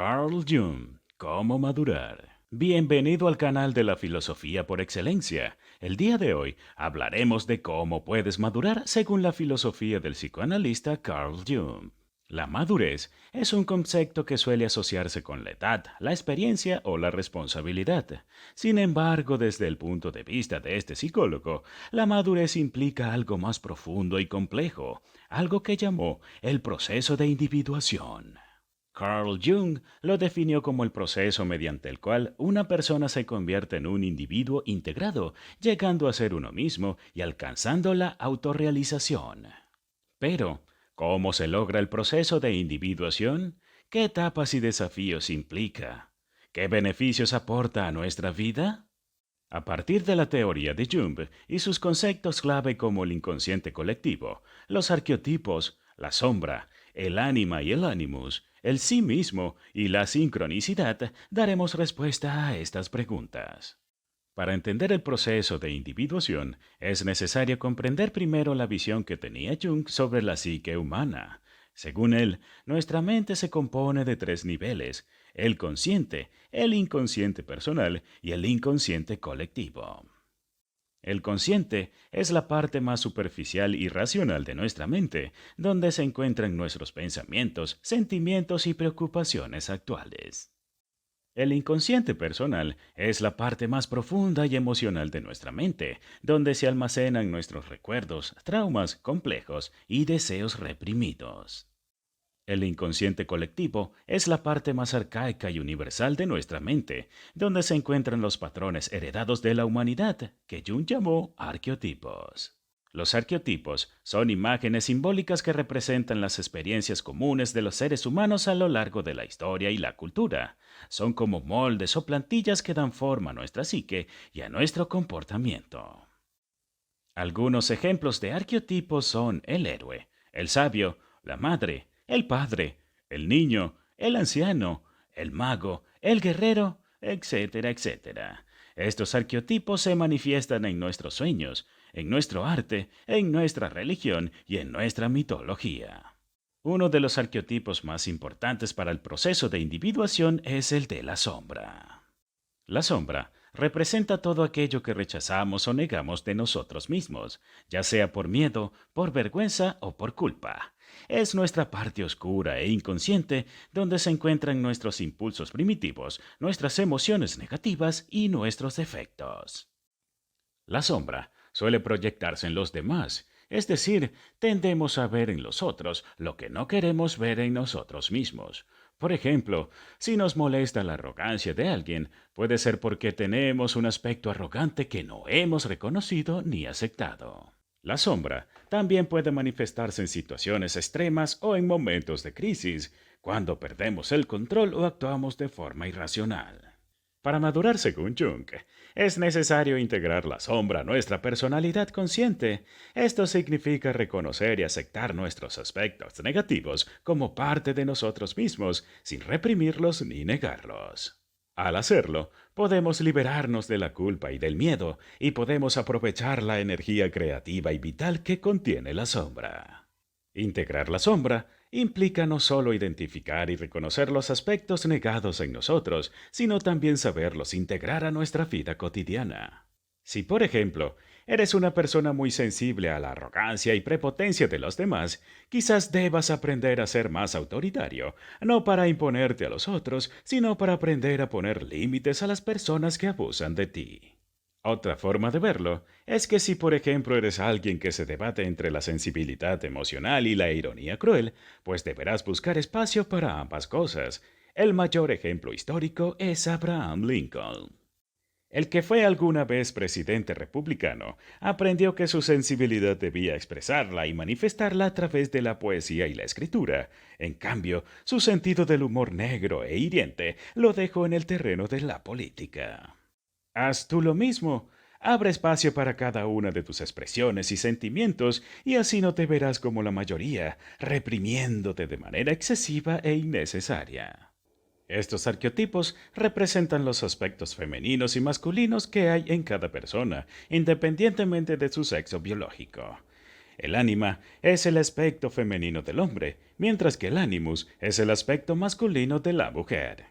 Carl Jung, ¿Cómo madurar? Bienvenido al canal de la filosofía por excelencia. El día de hoy hablaremos de cómo puedes madurar según la filosofía del psicoanalista Carl Jung. La madurez es un concepto que suele asociarse con la edad, la experiencia o la responsabilidad. Sin embargo, desde el punto de vista de este psicólogo, la madurez implica algo más profundo y complejo, algo que llamó el proceso de individuación. Carl Jung lo definió como el proceso mediante el cual una persona se convierte en un individuo integrado, llegando a ser uno mismo y alcanzando la autorrealización. Pero, ¿cómo se logra el proceso de individuación? ¿Qué etapas y desafíos implica? ¿Qué beneficios aporta a nuestra vida? A partir de la teoría de Jung y sus conceptos clave como el inconsciente colectivo, los arqueotipos, la sombra, el ánima y el animus, el sí mismo y la sincronicidad, daremos respuesta a estas preguntas. Para entender el proceso de individuación, es necesario comprender primero la visión que tenía Jung sobre la psique humana. Según él, nuestra mente se compone de tres niveles: el consciente, el inconsciente personal y el inconsciente colectivo. El consciente es la parte más superficial y racional de nuestra mente, donde se encuentran nuestros pensamientos, sentimientos y preocupaciones actuales. El inconsciente personal es la parte más profunda y emocional de nuestra mente, donde se almacenan nuestros recuerdos, traumas complejos y deseos reprimidos. El inconsciente colectivo es la parte más arcaica y universal de nuestra mente, donde se encuentran los patrones heredados de la humanidad, que Jung llamó arqueotipos. Los arqueotipos son imágenes simbólicas que representan las experiencias comunes de los seres humanos a lo largo de la historia y la cultura. Son como moldes o plantillas que dan forma a nuestra psique y a nuestro comportamiento. Algunos ejemplos de arqueotipos son el héroe, el sabio, la madre, el padre, el niño, el anciano, el mago, el guerrero, etcétera, etcétera. Estos arqueotipos se manifiestan en nuestros sueños, en nuestro arte, en nuestra religión y en nuestra mitología. Uno de los arqueotipos más importantes para el proceso de individuación es el de la sombra. La sombra representa todo aquello que rechazamos o negamos de nosotros mismos, ya sea por miedo, por vergüenza o por culpa. Es nuestra parte oscura e inconsciente donde se encuentran nuestros impulsos primitivos, nuestras emociones negativas y nuestros defectos. La sombra suele proyectarse en los demás, es decir, tendemos a ver en los otros lo que no queremos ver en nosotros mismos. Por ejemplo, si nos molesta la arrogancia de alguien, puede ser porque tenemos un aspecto arrogante que no hemos reconocido ni aceptado. La sombra también puede manifestarse en situaciones extremas o en momentos de crisis, cuando perdemos el control o actuamos de forma irracional. Para madurar según Jung, es necesario integrar la sombra a nuestra personalidad consciente. Esto significa reconocer y aceptar nuestros aspectos negativos como parte de nosotros mismos, sin reprimirlos ni negarlos. Al hacerlo, podemos liberarnos de la culpa y del miedo, y podemos aprovechar la energía creativa y vital que contiene la sombra. Integrar la sombra implica no solo identificar y reconocer los aspectos negados en nosotros, sino también saberlos integrar a nuestra vida cotidiana. Si, por ejemplo, eres una persona muy sensible a la arrogancia y prepotencia de los demás, quizás debas aprender a ser más autoritario, no para imponerte a los otros, sino para aprender a poner límites a las personas que abusan de ti. Otra forma de verlo es que si por ejemplo eres alguien que se debate entre la sensibilidad emocional y la ironía cruel, pues deberás buscar espacio para ambas cosas. El mayor ejemplo histórico es Abraham Lincoln. El que fue alguna vez presidente republicano aprendió que su sensibilidad debía expresarla y manifestarla a través de la poesía y la escritura. En cambio, su sentido del humor negro e hiriente lo dejó en el terreno de la política. Haz tú lo mismo. Abre espacio para cada una de tus expresiones y sentimientos y así no te verás como la mayoría, reprimiéndote de manera excesiva e innecesaria. Estos arqueotipos representan los aspectos femeninos y masculinos que hay en cada persona, independientemente de su sexo biológico. El ánima es el aspecto femenino del hombre, mientras que el animus es el aspecto masculino de la mujer.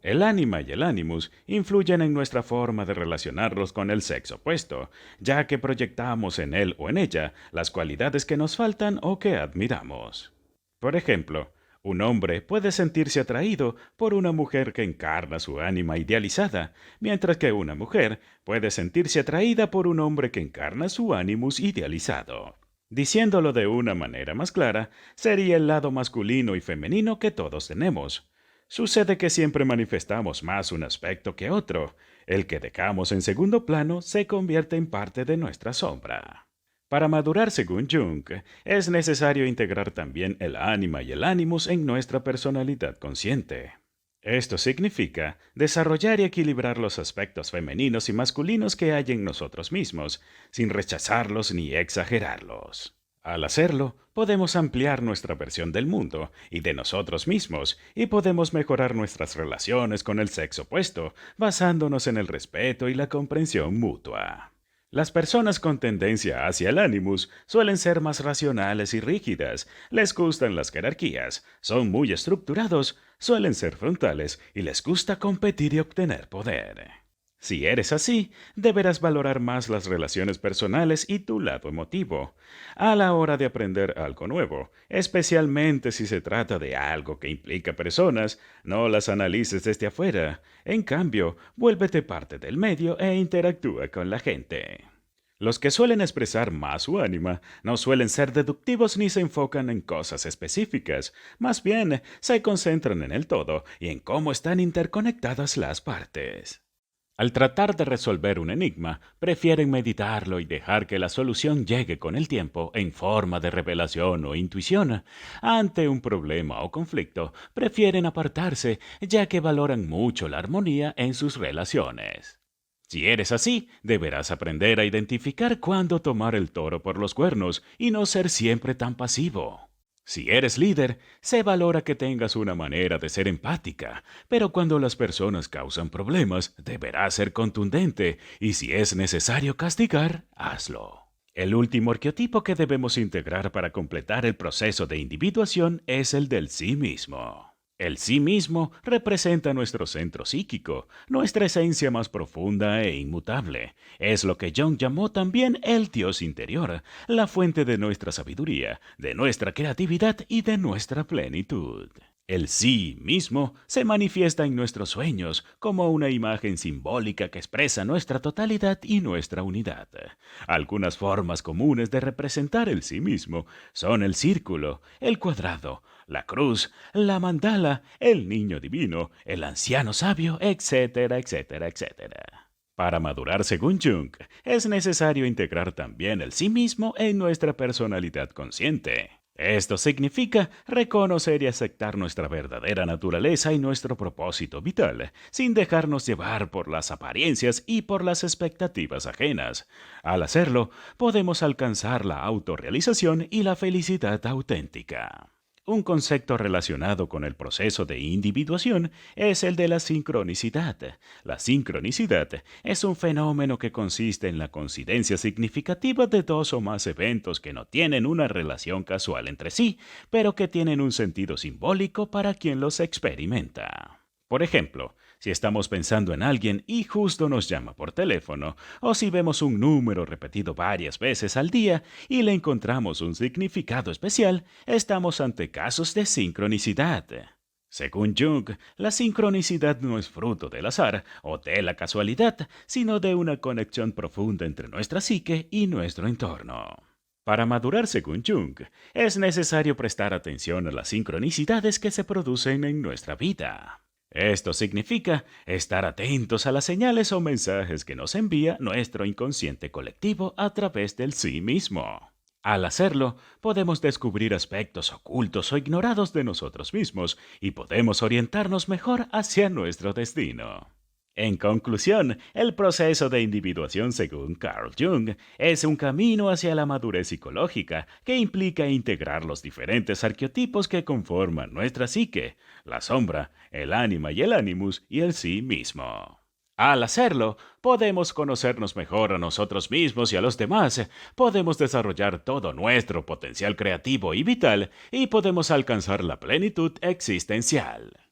El ánima y el animus influyen en nuestra forma de relacionarnos con el sexo opuesto, ya que proyectamos en él o en ella las cualidades que nos faltan o que admiramos. Por ejemplo, un hombre puede sentirse atraído por una mujer que encarna su ánima idealizada, mientras que una mujer puede sentirse atraída por un hombre que encarna su animus idealizado. Diciéndolo de una manera más clara, sería el lado masculino y femenino que todos tenemos. Sucede que siempre manifestamos más un aspecto que otro. El que dejamos en segundo plano se convierte en parte de nuestra sombra. Para madurar según Jung, es necesario integrar también el ánima y el animus en nuestra personalidad consciente. Esto significa desarrollar y equilibrar los aspectos femeninos y masculinos que hay en nosotros mismos, sin rechazarlos ni exagerarlos. Al hacerlo, podemos ampliar nuestra versión del mundo y de nosotros mismos, y podemos mejorar nuestras relaciones con el sexo opuesto, basándonos en el respeto y la comprensión mutua. Las personas con tendencia hacia el animus suelen ser más racionales y rígidas, les gustan las jerarquías, son muy estructurados, suelen ser frontales y les gusta competir y obtener poder. Si eres así, deberás valorar más las relaciones personales y tu lado emotivo a la hora de aprender algo nuevo, especialmente si se trata de algo que implica personas, no las analices desde afuera. En cambio, vuélvete parte del medio e interactúa con la gente. Los que suelen expresar más su ánima no suelen ser deductivos ni se enfocan en cosas específicas, más bien se concentran en el todo y en cómo están interconectadas las partes. Al tratar de resolver un enigma, prefieren meditarlo y dejar que la solución llegue con el tiempo en forma de revelación o intuición. Ante un problema o conflicto, prefieren apartarse, ya que valoran mucho la armonía en sus relaciones. Si eres así, deberás aprender a identificar cuándo tomar el toro por los cuernos y no ser siempre tan pasivo. Si eres líder, se valora que tengas una manera de ser empática, pero cuando las personas causan problemas, deberás ser contundente y si es necesario castigar, hazlo. El último arquetipo que debemos integrar para completar el proceso de individuación es el del sí mismo. El sí mismo representa nuestro centro psíquico, nuestra esencia más profunda e inmutable. Es lo que Jung llamó también el Dios interior, la fuente de nuestra sabiduría, de nuestra creatividad y de nuestra plenitud. El sí mismo se manifiesta en nuestros sueños como una imagen simbólica que expresa nuestra totalidad y nuestra unidad. Algunas formas comunes de representar el sí mismo son el círculo, el cuadrado, la cruz, la mandala, el niño divino, el anciano sabio, etcétera, etcétera, etcétera. Para madurar según Jung, es necesario integrar también el sí mismo en nuestra personalidad consciente. Esto significa reconocer y aceptar nuestra verdadera naturaleza y nuestro propósito vital, sin dejarnos llevar por las apariencias y por las expectativas ajenas. Al hacerlo, podemos alcanzar la autorrealización y la felicidad auténtica. Un concepto relacionado con el proceso de individuación es el de la sincronicidad. La sincronicidad es un fenómeno que consiste en la coincidencia significativa de dos o más eventos que no tienen una relación casual entre sí, pero que tienen un sentido simbólico para quien los experimenta. Por ejemplo, si estamos pensando en alguien y justo nos llama por teléfono, o si vemos un número repetido varias veces al día y le encontramos un significado especial, estamos ante casos de sincronicidad. Según Jung, la sincronicidad no es fruto del azar o de la casualidad, sino de una conexión profunda entre nuestra psique y nuestro entorno. Para madurar según Jung, es necesario prestar atención a las sincronicidades que se producen en nuestra vida. Esto significa estar atentos a las señales o mensajes que nos envía nuestro inconsciente colectivo a través del sí mismo. Al hacerlo, podemos descubrir aspectos ocultos o ignorados de nosotros mismos y podemos orientarnos mejor hacia nuestro destino. En conclusión, el proceso de individuación según Carl Jung es un camino hacia la madurez psicológica que implica integrar los diferentes arquetipos que conforman nuestra psique, la sombra, el ánima y el animus y el sí mismo. Al hacerlo, podemos conocernos mejor a nosotros mismos y a los demás, podemos desarrollar todo nuestro potencial creativo y vital y podemos alcanzar la plenitud existencial.